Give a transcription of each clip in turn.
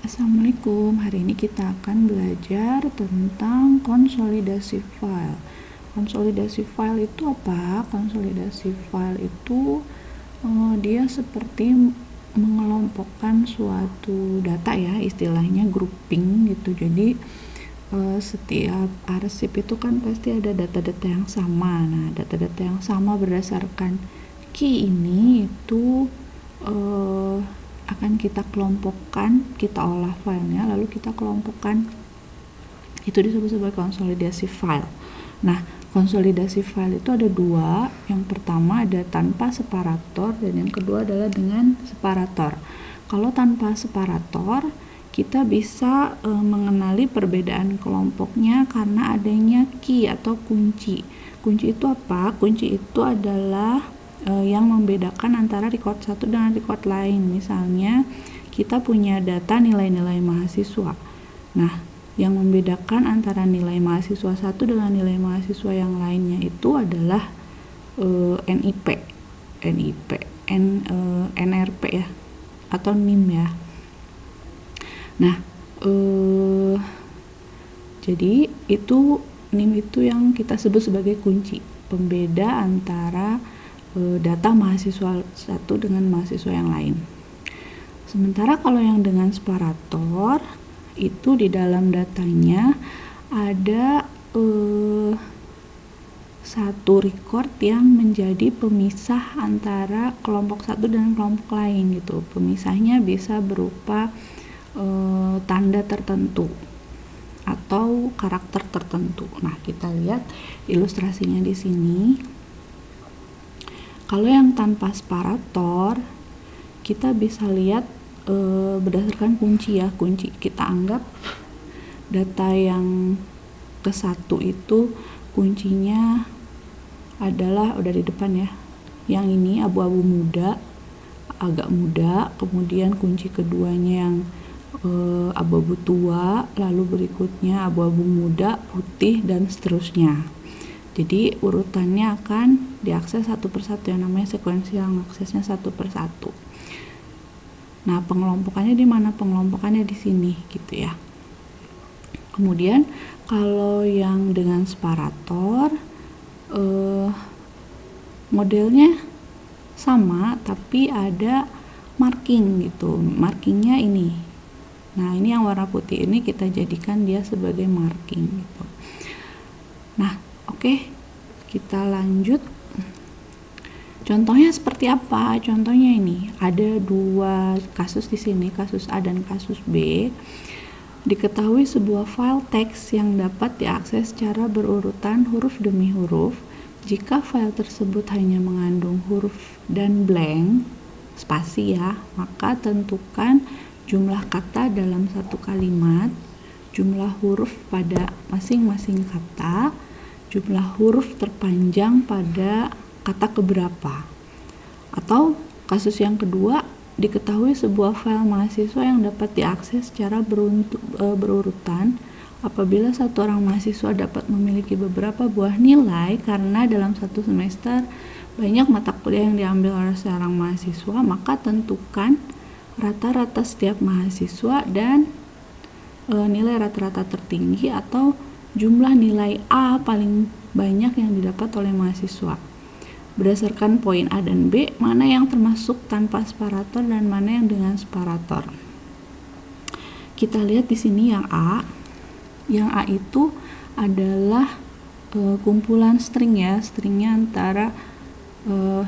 Assalamualaikum, hari ini kita akan belajar tentang konsolidasi file. Konsolidasi file itu apa? Konsolidasi file itu dia seperti mengelompokkan suatu data ya, istilahnya grouping gitu. Jadi setiap arsip itu kan pasti ada data-data yang sama. Nah, data-data yang sama berdasarkan key ini itu akan kita kelompokkan, kita olah filenya, lalu kita kelompokkan. Itu disebut sebagai konsolidasi file. Nah, konsolidasi file itu ada dua. Yang pertama ada tanpa separator dan yang kedua adalah dengan separator. Kalau tanpa separator, kita bisa mengenali perbedaan kelompoknya karena adanya key atau kunci. Kunci itu apa? Kunci itu adalah yang membedakan antara record satu dengan record lain. Misalnya kita punya data nilai-nilai mahasiswa. Nah, yang membedakan antara nilai mahasiswa satu dengan nilai mahasiswa yang lainnya itu adalah NIP, NRP ya, atau NIM ya. Nah, jadi itu NIM itu yang kita sebut sebagai kunci, pembeda antara data mahasiswa satu dengan mahasiswa yang lain. Sementara kalau yang dengan separator itu di dalam datanya ada satu record yang menjadi pemisah antara kelompok satu dan kelompok lain gitu. Pemisahnya bisa berupa tanda tertentu atau karakter tertentu. Nah, kita lihat ilustrasinya di sini. Kalau yang tanpa separator, kita bisa lihat berdasarkan kunci ya. Kunci kita anggap data yang ke satu itu kuncinya adalah udah di depan ya. Yang ini abu-abu muda, agak muda. Kemudian kunci keduanya yang abu-abu tua, lalu berikutnya abu-abu muda, putih, dan seterusnya. Jadi urutannya akan diakses satu persatu, yang namanya sequential aksesnya satu persatu. Nah, pengelompokannya di mana? Pengelompokannya di sini gitu ya. Kemudian kalau yang dengan separator modelnya sama tapi ada marking gitu. Markingnya ini. Nah, ini yang warna putih ini kita jadikan dia sebagai marking gitu. Nah, oke, kita lanjut. Contohnya seperti apa? Contohnya ini, ada dua kasus di sini, kasus A dan kasus B. Diketahui sebuah file teks yang dapat diakses secara berurutan huruf demi huruf. Jika file tersebut hanya mengandung huruf dan blank, spasi ya, maka tentukan jumlah kata dalam satu kalimat, jumlah huruf pada masing-masing kata, jumlah huruf terpanjang pada kata keberapa. Atau kasus yang kedua, diketahui sebuah file mahasiswa yang dapat diakses secara berurutan apabila satu orang mahasiswa dapat memiliki beberapa buah nilai karena dalam satu semester banyak mata kuliah yang diambil oleh seorang mahasiswa, maka tentukan rata-rata setiap mahasiswa dan nilai rata-rata tertinggi atau jumlah nilai A paling banyak yang didapat oleh mahasiswa. Berdasarkan poin A dan B, mana yang termasuk tanpa separator dan mana yang dengan separator. Kita lihat di sini yang A. Yang A itu adalah kumpulan string ya. Stringnya antara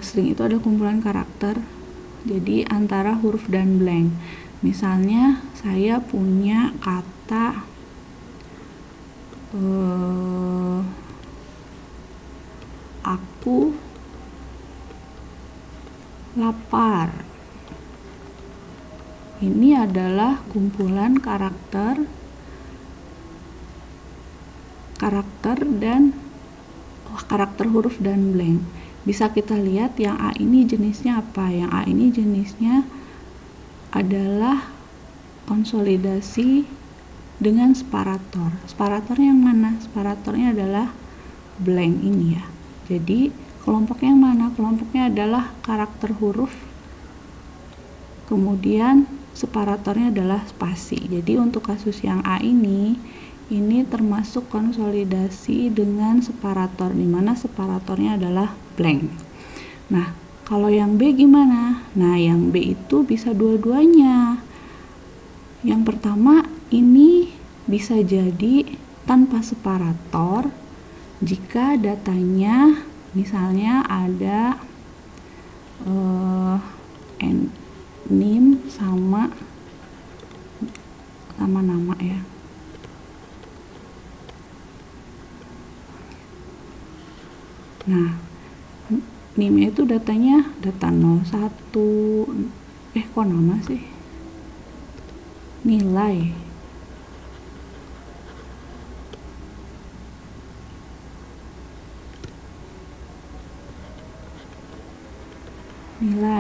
string itu ada kumpulan karakter. Jadi antara huruf dan blank. Misalnya saya punya kata aku lapar. Ini adalah kumpulan karakter dan karakter huruf dan blank. Bisa kita lihat yang A ini jenisnya apa? Yang A ini jenisnya adalah konsolidasi dengan separator. Separatornya yang mana? Separatornya adalah blank ini ya. Jadi kelompoknya yang mana? Kelompoknya adalah karakter huruf, kemudian separatornya adalah spasi. Jadi untuk kasus yang A ini termasuk konsolidasi dengan separator, di mana separatornya adalah blank. Nah, kalau yang B gimana? Nah, yang B itu bisa dua-duanya. Yang pertama, ini bisa jadi tanpa separator jika datanya misalnya ada NIM sama nama ya. Nah, NIM itu datanya data 01, kok nama sih? Nilai.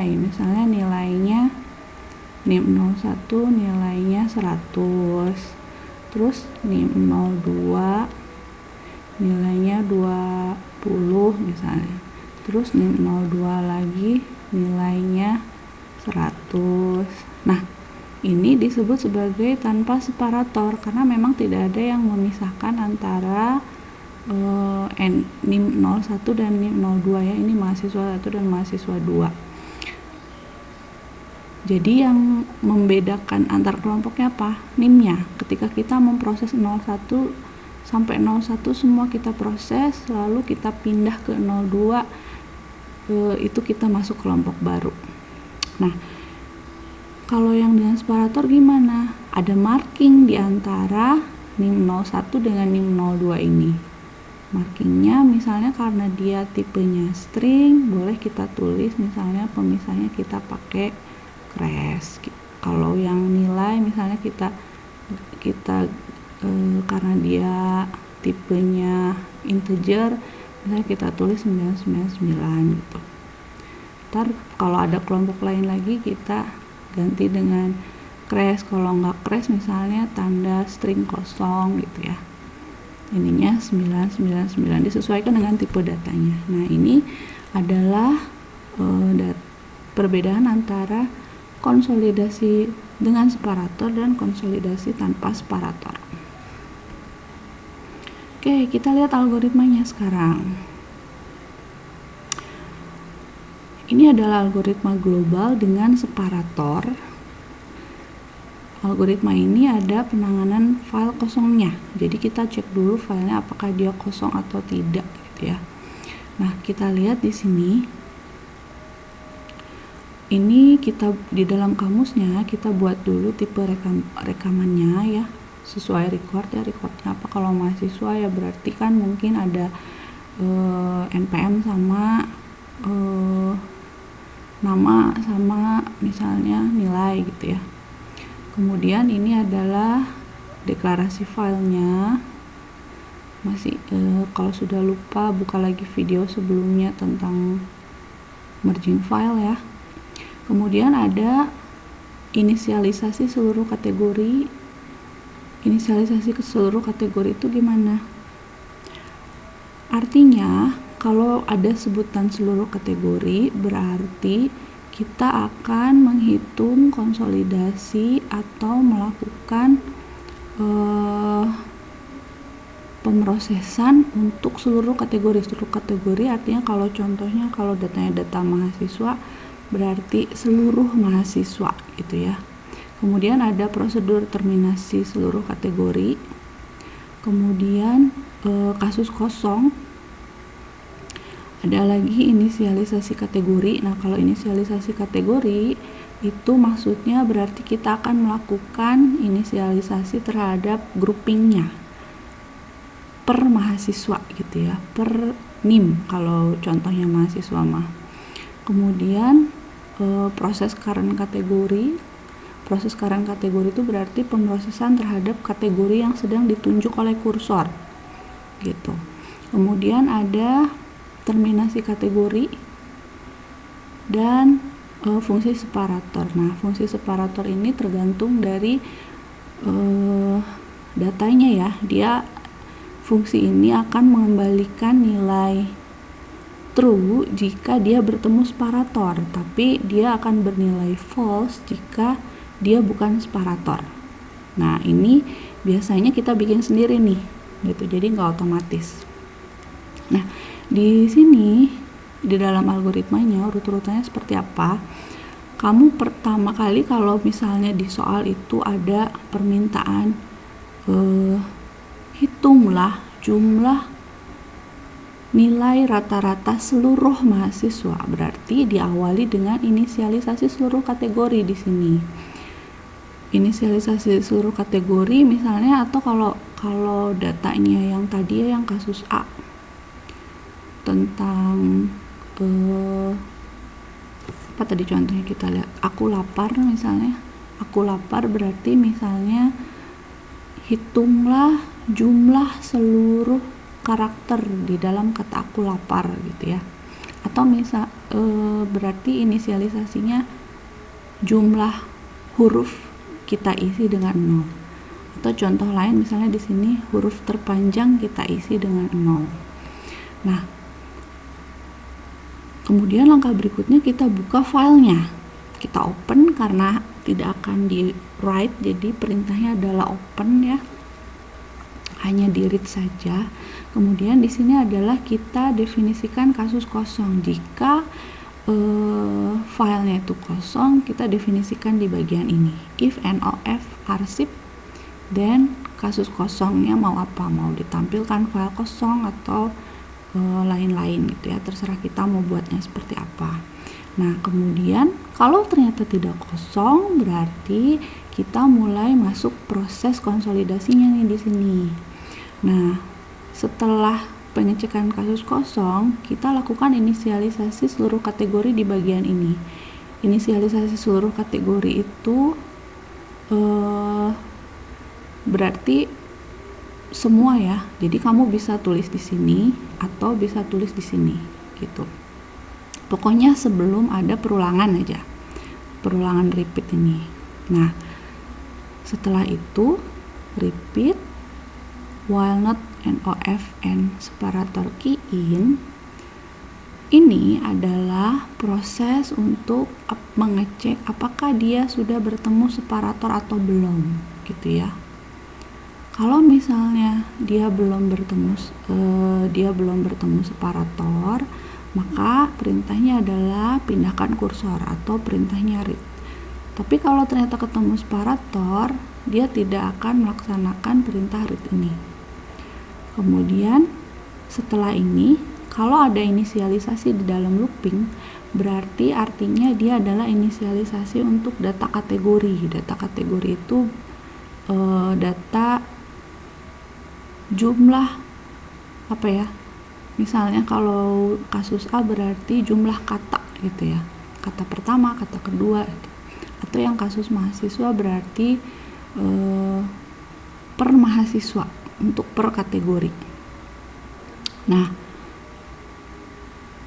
Misalnya nilainya NIM 01 nilainya 100, terus NIM 02 nilainya 20 misalnya, terus NIM 02 lagi nilainya 100. Nah, ini disebut sebagai tanpa separator karena memang tidak ada yang memisahkan antara NIM 01 dan NIM 02 ya. Ini mahasiswa 1 dan mahasiswa 2. Jadi yang membedakan antar kelompoknya apa? NIM-nya. Ketika kita memproses 01 sampai 01 semua kita proses, lalu kita pindah ke 02, itu kita masuk kelompok baru. Nah, kalau yang dengan separator gimana? Ada marking di antara NIM 01 dengan NIM 02 ini. Markingnya misalnya karena dia tipenya string, boleh kita tulis misalnya pemisahnya kita pakai crash. Kalau yang nilai misalnya kita karena dia tipenya integer, misalnya kita tulis 999 gitu. Ntar kalau ada kelompok lain lagi kita ganti dengan crash. Kalau nggak crash misalnya tanda string kosong gitu ya. Ininya 999 disesuaikan dengan tipe datanya. Nah, ini adalah perbedaan antara konsolidasi dengan separator dan konsolidasi tanpa separator. Oke, kita lihat algoritmanya sekarang. Ini adalah algoritma global dengan separator. Algoritma ini ada penanganan file kosongnya. Jadi kita cek dulu filenya apakah dia kosong atau tidak gitu ya. Nah, kita lihat di sini. Ini kita di dalam kamusnya kita buat dulu tipe rekamannya ya. Sesuai record ya, recordnya apa. Kalau mahasiswa ya berarti kan mungkin ada NPM sama nama sama misalnya nilai gitu ya. Kemudian ini adalah deklarasi filenya. Masih kalau sudah lupa buka lagi video sebelumnya tentang merging file ya. Kemudian ada inisialisasi seluruh kategori. Inisialisasi ke seluruh kategori itu gimana? Artinya kalau ada sebutan seluruh kategori berarti kita akan menghitung konsolidasi atau melakukan pemrosesan untuk seluruh kategori. Seluruh kategori artinya kalau contohnya kalau datanya data mahasiswa berarti seluruh mahasiswa gitu ya. Kemudian ada prosedur terminasi seluruh kategori. Kemudian kasus kosong. Ada lagi inisialisasi kategori. Nah, kalau inisialisasi kategori itu maksudnya berarti kita akan melakukan inisialisasi terhadap groupingnya per mahasiswa gitu ya, per NIM kalau contohnya mahasiswa mah. Kemudian proses current kategori. Proses current kategori itu berarti pemrosesan terhadap kategori yang sedang ditunjuk oleh kursor gitu. Kemudian ada terminasi kategori dan fungsi separator. Nah, fungsi separator ini tergantung dari datanya ya. Dia fungsi ini akan mengembalikan nilai true jika dia bertemu separator, tapi dia akan bernilai false jika dia bukan separator. Nah, ini biasanya kita bikin sendiri nih, gitu. Jadi nggak otomatis. Nah, di sini di dalam algoritmanya urut-urutannya seperti apa? Kamu pertama kali kalau misalnya di soal itu ada permintaan hitunglah jumlah nilai rata-rata seluruh mahasiswa, berarti diawali dengan inisialisasi seluruh kategori di sini. Inisialisasi seluruh kategori misalnya, atau kalau datanya yang tadi yang kasus A tentang apa tadi contohnya, kita lihat aku lapar misalnya. Aku lapar berarti misalnya hitunglah jumlah seluruh karakter di dalam kata aku lapar gitu ya. Atau misal berarti inisialisasinya jumlah huruf kita isi dengan 0. Atau contoh lain misalnya di sini huruf terpanjang kita isi dengan 0. Nah, kemudian langkah berikutnya kita buka filenya. Kita open karena tidak akan di write, jadi perintahnya adalah open ya. Hanya di read saja. Kemudian di sini adalah kita definisikan kasus kosong. Jika filenya itu kosong, kita definisikan di bagian ini. If and of arsip, then kasus kosongnya mau apa? Mau ditampilkan file kosong atau lain-lain gitu ya, terserah kita mau buatnya seperti apa. Nah, kemudian kalau ternyata tidak kosong, berarti kita mulai masuk proses konsolidasinya nih di sini. Nah, setelah pengecekan kasus kosong, kita lakukan inisialisasi seluruh kategori di bagian ini. Inisialisasi seluruh kategori itu berarti semua ya. Jadi kamu bisa tulis di sini atau bisa tulis di sini gitu. Pokoknya sebelum ada perulangan aja. Perulangan repeat ini. Nah, setelah itu repeat while not and of and separator key in. Ini adalah proses untuk mengecek apakah dia sudah bertemu separator atau belum gitu ya. Kalau misalnya dia belum bertemu separator, maka perintahnya adalah pindahkan kursor atau perintahnya read. Tapi kalau ternyata ketemu separator, dia tidak akan melaksanakan perintah read ini. Kemudian setelah ini, kalau ada inisialisasi di dalam looping, berarti artinya dia adalah inisialisasi untuk data kategori. Data kategori itu data jumlah apa ya, misalnya kalau kasus A berarti jumlah kata gitu ya, kata pertama, kata kedua gitu. Atau yang kasus mahasiswa berarti per mahasiswa untuk per kategori. Nah,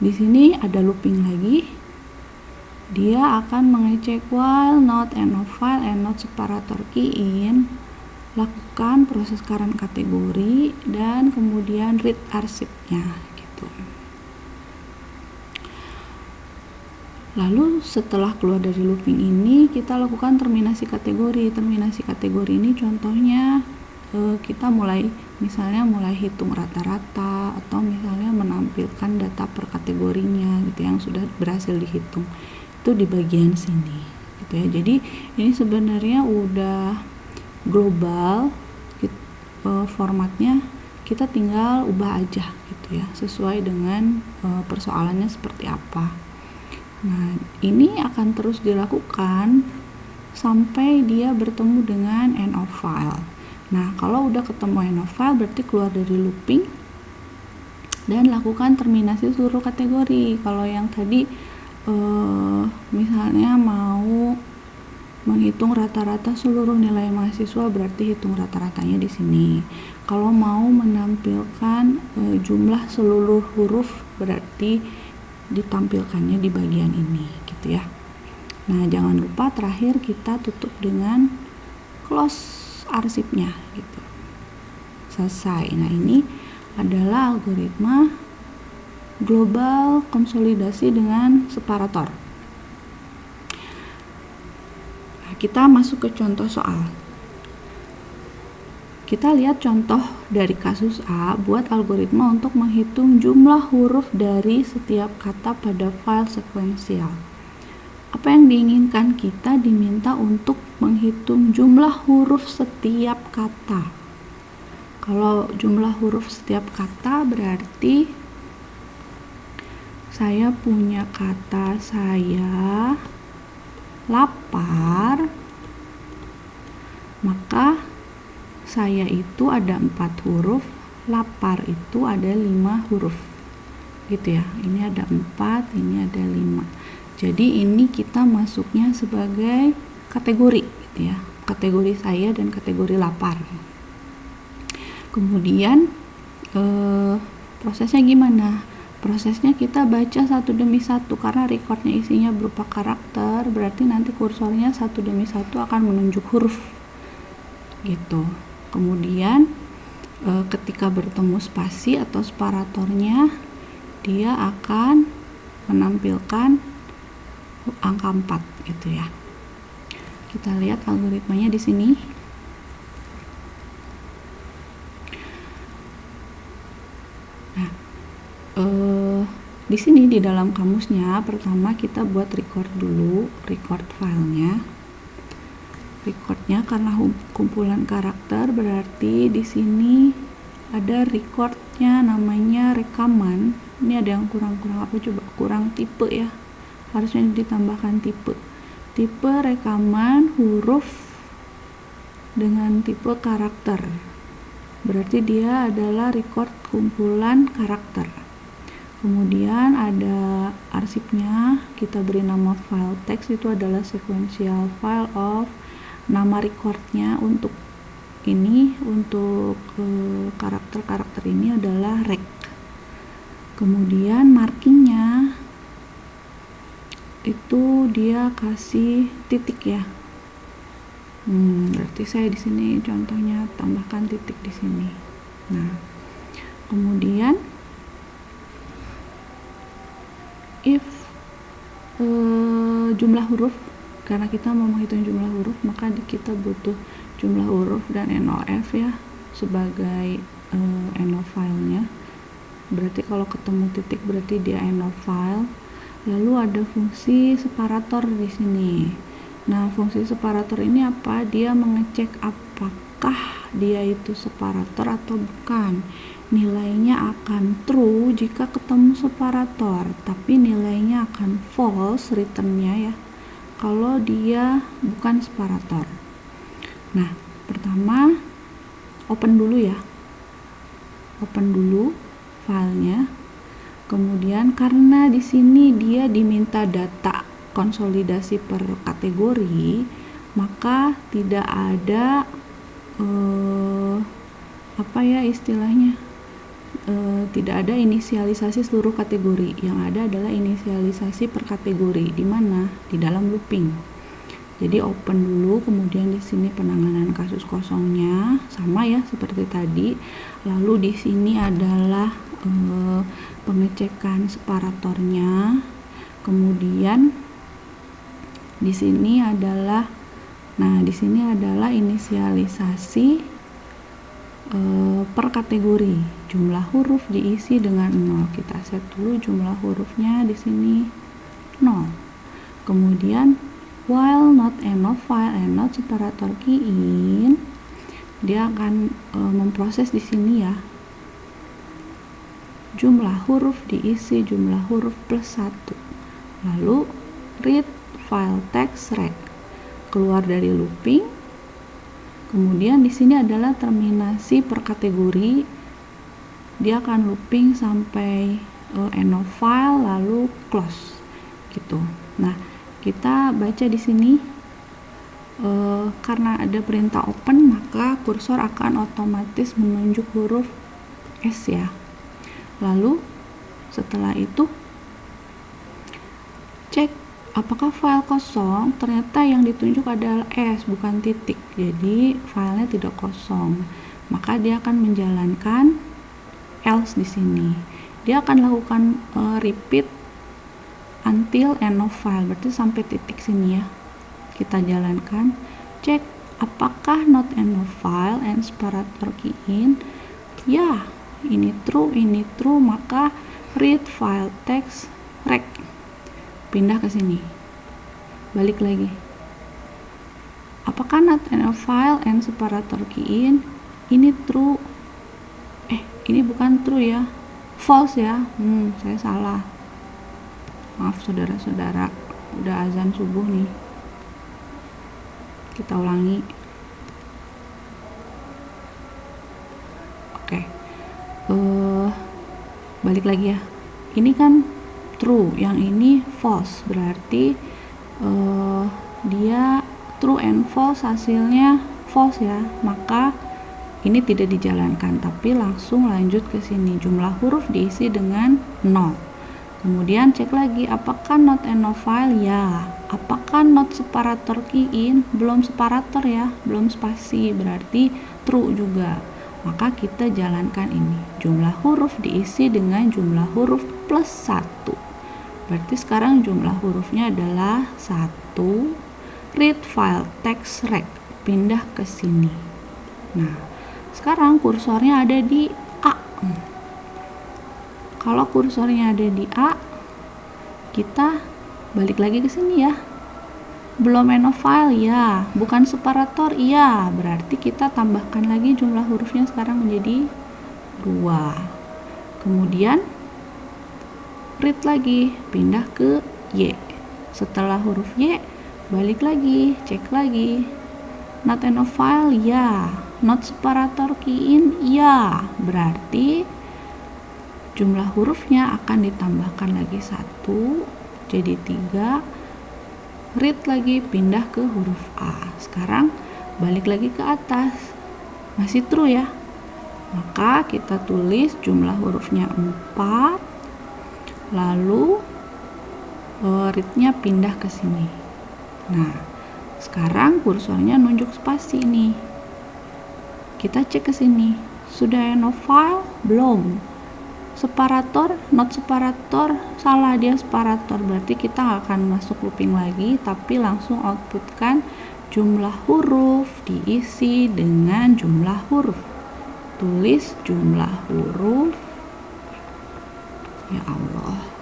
di sini ada looping lagi, dia akan mengecek while not and of file and not separator key in, lakukan proses current kategori dan kemudian read arsipnya gitu. Lalu setelah keluar dari looping ini, kita lakukan terminasi kategori. Terminasi kategori ini contohnya kita mulai hitung rata-rata, atau misalnya menampilkan data per kategorinya gitu yang sudah berhasil dihitung. Itu di bagian sini gitu ya. Jadi ini sebenarnya udah global formatnya, kita tinggal ubah aja gitu ya, sesuai dengan persoalannya seperti apa. Nah, ini akan terus dilakukan sampai dia bertemu dengan end of file. Nah, kalau udah ketemu end of file, berarti keluar dari looping dan lakukan terminasi seluruh kategori. Kalau yang tadi misalnya mau menghitung rata-rata seluruh nilai mahasiswa, berarti hitung rata-ratanya di sini. Kalau mau menampilkan jumlah seluruh huruf, berarti ditampilkannya di bagian ini gitu ya. Nah, jangan lupa terakhir kita tutup dengan close arsipnya gitu. Selesai. Nah, ini adalah algoritma global konsolidasi dengan separator. kita masuk ke contoh soal. Kita lihat contoh dari kasus A, buat algoritma untuk menghitung jumlah huruf dari setiap kata pada file sekuensial. Apa yang diinginkan? Kita diminta untuk menghitung jumlah huruf setiap kata. Kalau jumlah huruf setiap kata berarti saya punya kata saya lapar, maka saya itu ada 4 huruf, lapar itu ada 5 huruf, gitu ya. Ini ada 4, ini ada 5. Jadi ini kita masuknya sebagai kategori, gitu ya. Kategori saya dan kategori lapar. Kemudian prosesnya gimana? Prosesnya kita baca satu demi satu, karena recordnya isinya berupa karakter, berarti nanti kursornya satu demi satu akan menunjuk huruf, gitu. Kemudian ketika bertemu spasi atau separatornya, dia akan menampilkan angka 4, gitu ya. Kita lihat algoritmanya di sini. Nah, di sini di dalam kamusnya, pertama kita buat record dulu, record filenya. Recordnya karena kumpulan karakter, berarti di sini ada recordnya namanya rekaman. Ini ada yang kurang apa, coba kurang tipe ya, harusnya ditambahkan tipe rekaman huruf dengan tipe karakter, berarti dia adalah record kumpulan karakter. Kemudian ada arsipnya, kita beri nama file text, itu adalah sequential file of nama recordnya untuk ini, untuk karakter-karakter ini adalah rec. Kemudian markingnya itu dia kasih titik ya. Berarti saya di sini contohnya tambahkan titik di sini. Nah, kemudian if jumlah huruf, karena kita mau menghitung jumlah huruf, maka kita butuh jumlah huruf dan NOF ya sebagai NO filenya. Berarti kalau ketemu titik berarti dia NO file. Lalu ada fungsi separator di sini. Nah, fungsi separator ini apa? Dia mengecek apakah dia itu separator atau bukan. Nilainya akan true jika ketemu separator, tapi nilainya akan false returnnya ya kalau dia bukan separator. Nah, pertama open dulu ya, open dulu filenya. Kemudian karena di sini dia diminta data konsolidasi per kategori, maka tidak ada apa ya istilahnya, tidak ada inisialisasi seluruh kategori. Yang ada adalah inisialisasi per kategori, di mana di dalam looping. Jadi open dulu, kemudian di sini penanganan kasus kosongnya sama ya seperti tadi. Lalu di sini adalah pengecekan separatornya. Kemudian di sini adalah inisialisasi per kategori. Jumlah huruf diisi dengan 0. Kita set dulu jumlah hurufnya di sini 0. Kemudian while not NO file and not separator key in, dia akan memproses di sini ya. Jumlah huruf diisi jumlah huruf plus 1. Lalu read file text rec, keluar dari looping. Kemudian di sini adalah terminasi per kategori. Dia akan looping sampai NO file lalu close gitu. Nah, kita baca di sini karena ada perintah open, maka kursor akan otomatis menunjuk huruf S ya. Lalu setelah itu cek apakah file kosong. Ternyata yang ditunjuk adalah S bukan titik, jadi filenya tidak kosong. Maka dia akan menjalankan else di sini. Dia akan lakukan repeat until end of file, berarti sampai titik sini ya. kita jalankan, cek apakah not and no file and separator key in. Ya, ini true, maka read file text rec. Pindah ke sini. Balik lagi. Apakah not and no file and separator key in? Ini true. Ini bukan true ya. False ya. Saya salah. Maaf saudara-saudara. Udah azan subuh nih. Kita ulangi. Oke. Balik lagi ya. Ini kan true, yang ini false. Berarti dia true and false, hasilnya false ya. Maka ini tidak dijalankan, tapi langsung lanjut ke sini. Jumlah huruf diisi dengan 0. Kemudian cek lagi, apakah not and no file? Ya. Apakah not separator key in? Belum separator ya, belum spasi, berarti true juga. Maka kita jalankan ini. Jumlah huruf diisi dengan jumlah huruf plus 1. Berarti sekarang jumlah hurufnya adalah 1. Read file text rec. Pindah ke sini. Nah, sekarang kursornya ada di A. Kalau kursornya ada di A, kita balik lagi ke sini ya. Belum and no file ya, bukan separator ya. Berarti kita tambahkan lagi jumlah hurufnya sekarang menjadi 2. Kemudian read lagi, pindah ke Y. Setelah huruf Y, balik lagi, cek lagi. Not and no file ya. Not separator key in ya. Berarti jumlah hurufnya akan ditambahkan lagi 1, jadi 3. Read lagi, pindah ke huruf A. Sekarang balik lagi ke atas, masih true ya. Maka kita tulis jumlah hurufnya 4, lalu readnya pindah ke sini. Nah, sekarang kursornya nunjuk spasi nih. Kita cek ke sini, sudah no file? Belum. Separator, not separator, salah, dia separator. Berarti kita nggak akan masuk looping lagi, tapi langsung outputkan jumlah huruf diisi dengan jumlah huruf. Tulis jumlah huruf. Ya Allah.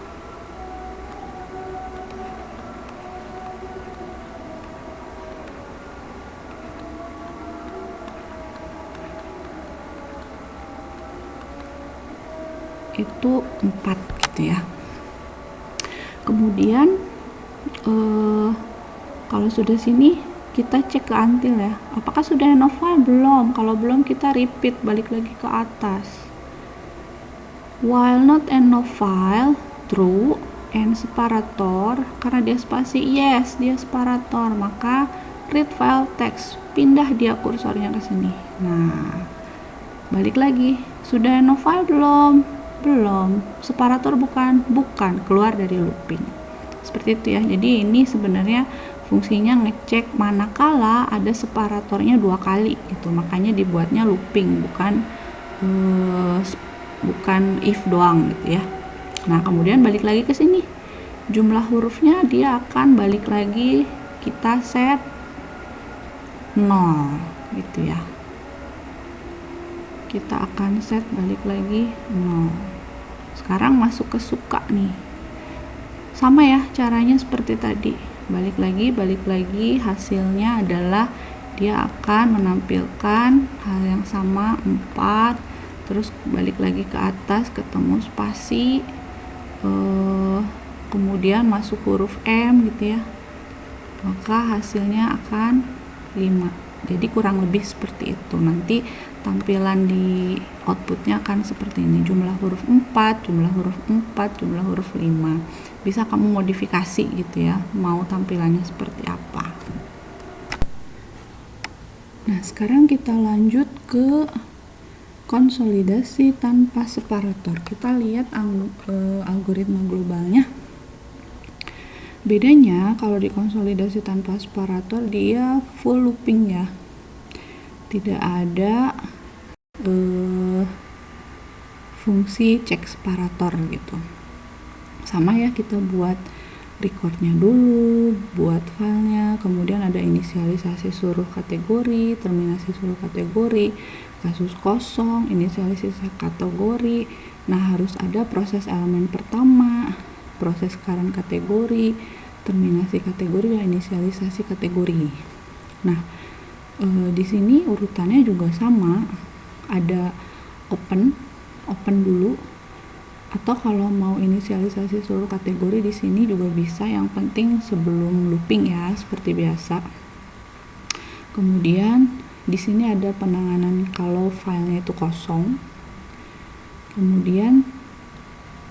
Itu 4 gitu ya. Kemudian kalau sudah sini kita cek ke until ya, apakah sudah no file? Belum. Kalau belum kita repeat, balik lagi ke atas. While not and no file true and separator, karena dia spasi, yes dia separator, maka read file text, pindah dia kursornya ke sini. Nah, balik lagi, sudah no file? Belum. Separator bukan, keluar dari looping. Seperti itu ya. Jadi ini sebenarnya fungsinya ngecek manakala ada separatornya 2 kali gitu. Makanya dibuatnya looping, bukan if doang gitu ya. Nah, kemudian balik lagi ke sini. Jumlah hurufnya dia akan balik lagi, kita set 0 gitu ya. Kita akan set balik lagi 0. Sekarang masuk ke suka nih. Sama ya caranya seperti tadi. Balik lagi, hasilnya adalah dia akan menampilkan hal yang sama 4. Terus balik lagi ke atas, ketemu spasi, kemudian masuk huruf M gitu ya. Maka hasilnya akan 5. Jadi kurang lebih seperti itu. Nanti tampilan di outputnya akan seperti ini, jumlah huruf 4, jumlah huruf 4, jumlah huruf 5. Bisa kamu modifikasi gitu ya, mau tampilannya seperti apa. Nah, sekarang kita lanjut ke konsolidasi tanpa separator. Kita lihat algoritma globalnya. Bedanya kalau di konsolidasi tanpa separator dia full looping ya, tidak ada fungsi cek separator gitu. Sama ya, kita buat recordnya dulu, buat filenya, kemudian ada inisialisasi seluruh kategori, terminasi seluruh kategori, kasus kosong, inisialisasi kategori. Nah, harus ada proses elemen pertama, proses current kategori, terminasi kategori, dan inisialisasi kategori. Nah, di sini urutannya juga sama, ada open dulu, atau kalau mau inisialisasi seluruh kategori di sini juga bisa, yang penting sebelum looping ya, seperti biasa. Kemudian di sini ada penanganan kalau filenya itu kosong. Kemudian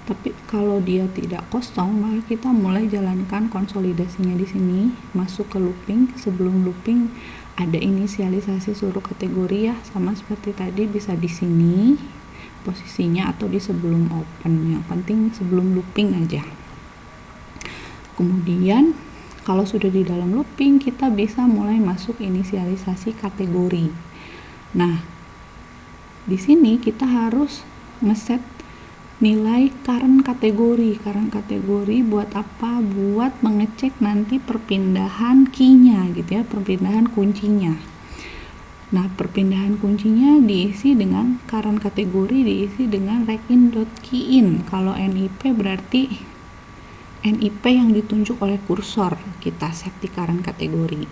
tapi kalau dia tidak kosong, maka kita mulai jalankan konsolidasinya di sini, masuk ke looping. Sebelum looping ada inisialisasi seluruh kategori ya, sama seperti tadi, bisa di sini posisinya atau di sebelum open, yang penting sebelum looping aja. Kemudian kalau sudah di dalam looping, kita bisa mulai masuk inisialisasi kategori. Nah, di sini kita harus ngeset nilai current kategori. Current kategori buat apa? Buat mengecek nanti perpindahan key-nya gitu ya, perpindahan kuncinya. Nah, perpindahan kuncinya diisi dengan current kategori, diisi dengan recin.keyin. Kalau NIP berarti NIP yang ditunjuk oleh kursor, kita set di current kategori.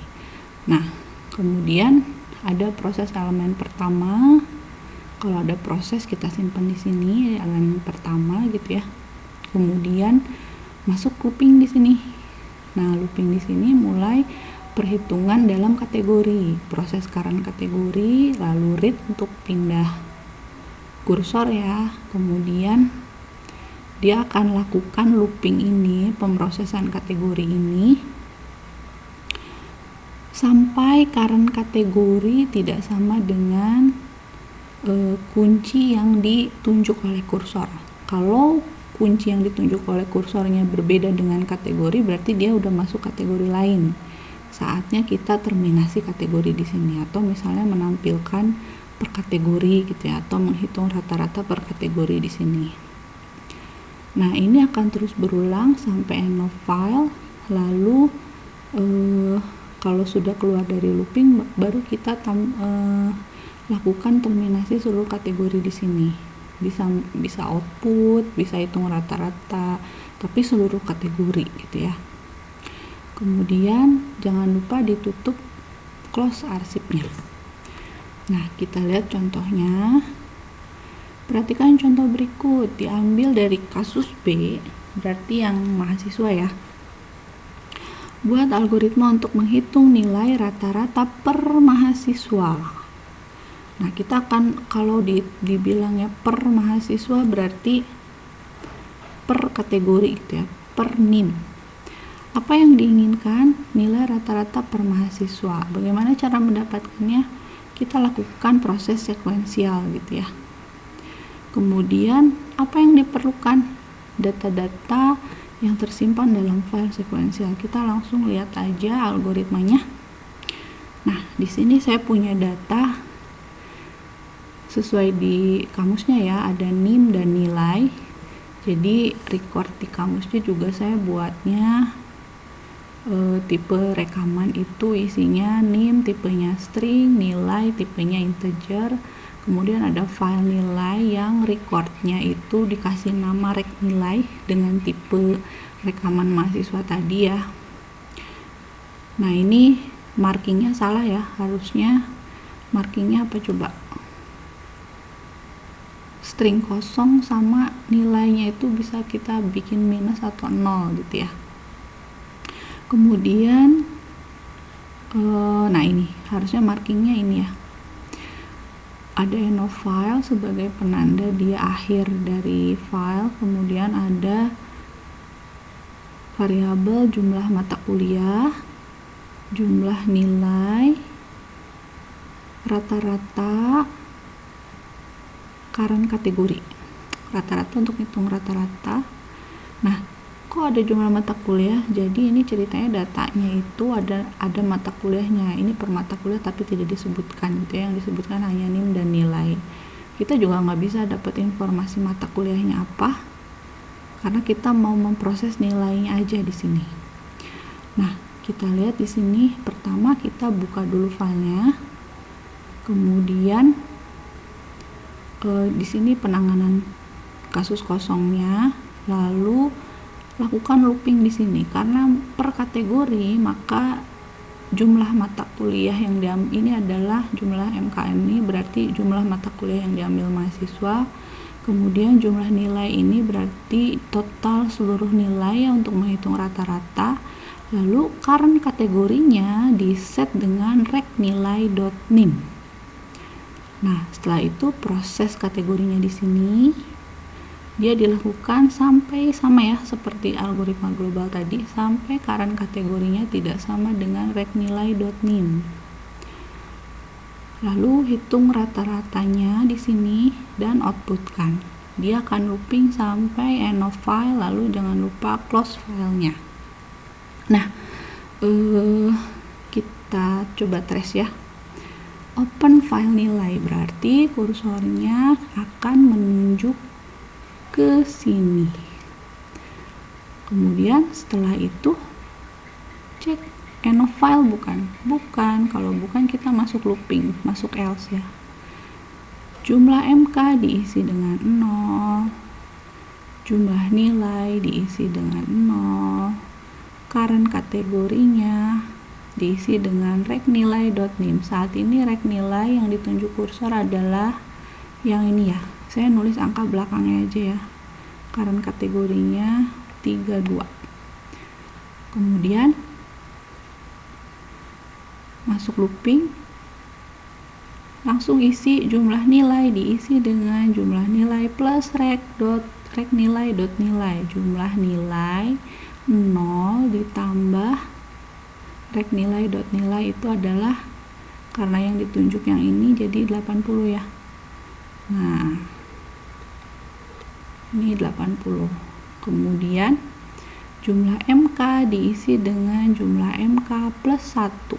Nah, kemudian ada proses elemen pertama. Kalau ada proses kita simpan di sini elemen pertama gitu ya. Kemudian masuk looping di sini. Nah, looping di sini mulai perhitungan dalam kategori, proses current kategori, lalu read untuk pindah kursor ya. Kemudian dia akan lakukan looping ini, pemrosesan kategori ini, sampai current kategori tidak sama dengan kunci yang ditunjuk oleh kursor. Kalau kunci yang ditunjuk oleh kursornya berbeda dengan kategori, berarti dia udah masuk kategori lain. Saatnya kita terminasi kategori di sini, atau misalnya menampilkan per kategori gitu ya, atau menghitung rata-rata per kategori di sini. Nah, ini akan terus berulang sampai end of file. Lalu kalau sudah keluar dari looping, baru kita lakukan terminasi seluruh kategori di sini. Bisa output, bisa hitung rata-rata, tapi seluruh kategori gitu ya. Kemudian jangan lupa ditutup, close arsipnya. Nah, kita lihat contohnya. Perhatikan contoh berikut, diambil dari kasus B, berarti yang mahasiswa ya. Buat algoritma untuk menghitung nilai rata-rata per mahasiswa. Nah, kita akan, kalau dibilangnya per mahasiswa berarti per kategori gitu ya, per NIM. Apa yang diinginkan? Nilai rata-rata per mahasiswa. Bagaimana cara mendapatkannya? Kita lakukan proses sekuensial gitu ya. Kemudian apa yang diperlukan? Data-data yang tersimpan dalam file sekuensial. Kita langsung lihat aja algoritmanya. Nah, di sini saya punya data sesuai di kamusnya ya, ada NIM dan nilai. Jadi record di kamusnya juga saya buatnya tipe rekaman itu isinya NIM, tipenya string, nilai, tipenya integer. Kemudian ada file nilai yang recordnya itu dikasih nama rek nilai dengan tipe rekaman mahasiswa tadi ya. Nah, ini markingnya salah ya, harusnya markingnya apa coba? String kosong sama nilainya itu bisa kita bikin minus atau 0 gitu ya. Kemudian nah ini harusnya markingnya ini ya, ada end of file sebagai penanda dia akhir dari file. Kemudian ada variabel jumlah mata kuliah, jumlah nilai, rata-rata, current kategori, rata-rata untuk hitung rata-rata. Nah, kok ada jumlah mata kuliah? Jadi ini ceritanya datanya itu ada mata kuliahnya. Ini per mata kuliah tapi tidak disebutkan gitu ya. Yang disebutkan hanya NIM dan nilai. Kita juga nggak bisa dapat informasi mata kuliahnya apa karena kita mau memproses nilainya aja di sini. Nah, kita lihat di sini pertama kita buka dulu filenya, kemudian di sini penanganan kasus kosongnya, lalu lakukan looping di sini karena per kategori, maka jumlah mata kuliah yang diambil ini adalah jumlah MKM ini berarti jumlah mata kuliah yang diambil mahasiswa, kemudian jumlah nilai ini berarti total seluruh nilai untuk menghitung rata-rata, lalu current kategorinya di set dengan recnilai.nim. Nah, setelah itu proses kategorinya di sini dia dilakukan sampai sama ya seperti algoritma global tadi, sampai current kategorinya tidak sama dengan recnilai.nim. Lalu hitung rata-ratanya di sini dan outputkan. Dia akan looping sampai end of file, lalu jangan lupa close filenya. Nah, kita coba trace ya. Open file nilai berarti kursornya akan menunjuk ke sini. Kemudian setelah itu cek end of file bukan. Kalau bukan kita masuk looping, masuk else ya. Jumlah MK diisi dengan 0, jumlah nilai diisi dengan 0, current kategorinya diisi dengan recnilai.nim. Saat ini recnilai yang ditunjuk kursor adalah yang ini ya. Saya nulis angka belakangnya aja ya. Current kategorinya 32. Kemudian masuk looping, langsung isi jumlah nilai diisi dengan jumlah nilai plus recnilai.nilai. Jumlah nilai 0 ditambah recnilai.nilai itu adalah karena yang ditunjuk yang ini jadi 80 ya. Nah, ini 80. Kemudian jumlah MK diisi dengan jumlah MK plus 1.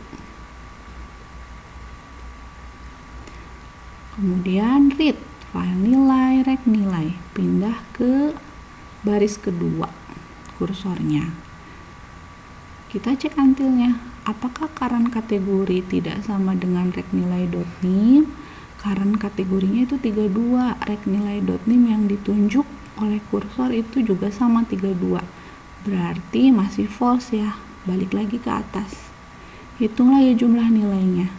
Kemudian read file nilai recnilai, pindah ke baris kedua kursornya. Kita cek untilnya, apakah current kategori tidak sama dengan recnilai.nim? Current kategorinya itu 32, recnilai.nim yang ditunjuk oleh kursor itu juga sama 32. Berarti masih false ya, balik lagi ke atas. Hitung lagi jumlah nilainya.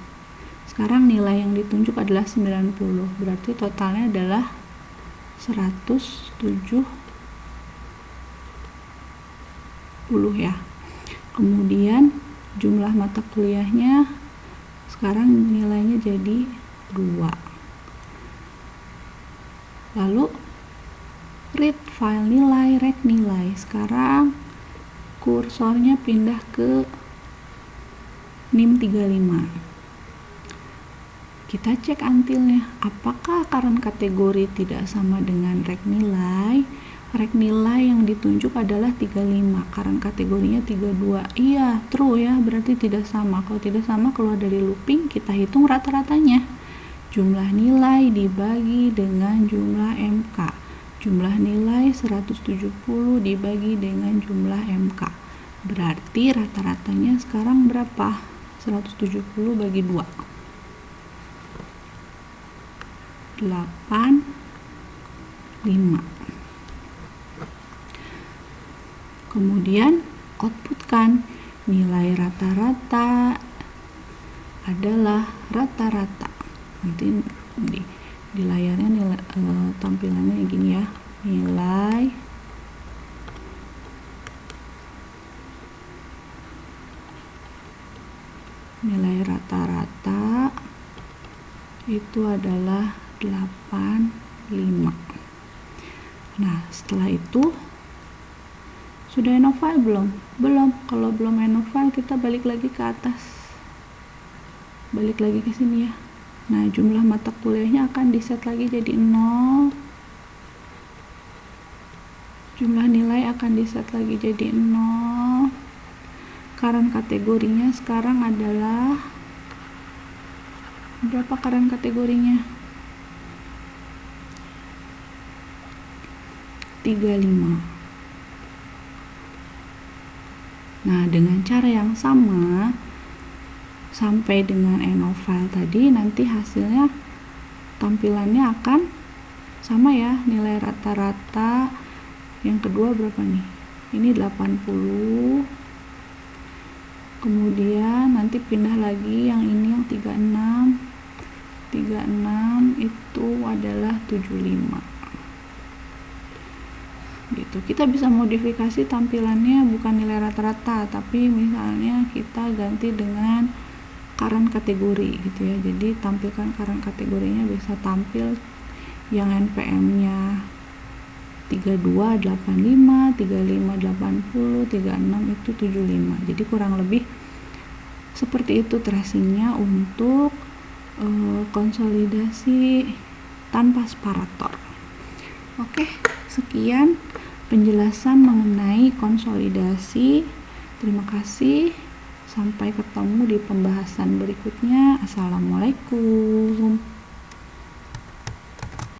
Sekarang nilai yang ditunjuk adalah 90, berarti totalnya adalah 170 ya. Kemudian jumlah mata kuliahnya sekarang nilainya jadi 2. Lalu read file nilai recnilai. Sekarang kursornya pindah ke NIM 35. Kita cek untilnya, apakah current kategori tidak sama dengan recnilai? Recnilai yang ditunjuk adalah 35, current kategorinya 32. Iya, true ya, berarti tidak sama. Kalau tidak sama, keluar dari looping, kita hitung rata-ratanya. Jumlah nilai dibagi dengan jumlah MK. Jumlah nilai 170 dibagi dengan jumlah MK. Berarti rata-ratanya sekarang berapa? 170 bagi 2. 8, 5. Kemudian outputkan nilai rata-rata adalah rata-rata. Nanti di layarnya nilai, tampilannya gini ya, nilai rata-rata itu adalah 85. Nah, setelah itu sudah end of file belum? Belum. Kalau belum end of file, kita balik lagi ke atas. Balik lagi ke sini ya. Nah, jumlah mata kuliahnya akan di-set lagi jadi 0. Jumlah nilai akan di-set lagi jadi 0. Current kategorinya sekarang adalah berapa current kategorinya? 35. Nah, dengan cara yang sama sampai dengan end of file tadi, nanti hasilnya tampilannya akan sama ya, nilai rata-rata yang kedua berapa nih? Ini 80. Kemudian nanti pindah lagi yang ini yang 36 itu adalah 75 gitu. Kita bisa modifikasi tampilannya bukan nilai rata-rata, tapi misalnya kita ganti dengan current kategori gitu ya. Jadi tampilkan current kategorinya, bisa tampil yang NPM-nya 3285, 3580, 36 itu 75. Jadi kurang lebih seperti itu tracingnya untuk konsolidasi tanpa separator. Oke, sekian penjelasan mengenai konsolidasi. Terima kasih. Sampai ketemu di pembahasan berikutnya. Assalamualaikum.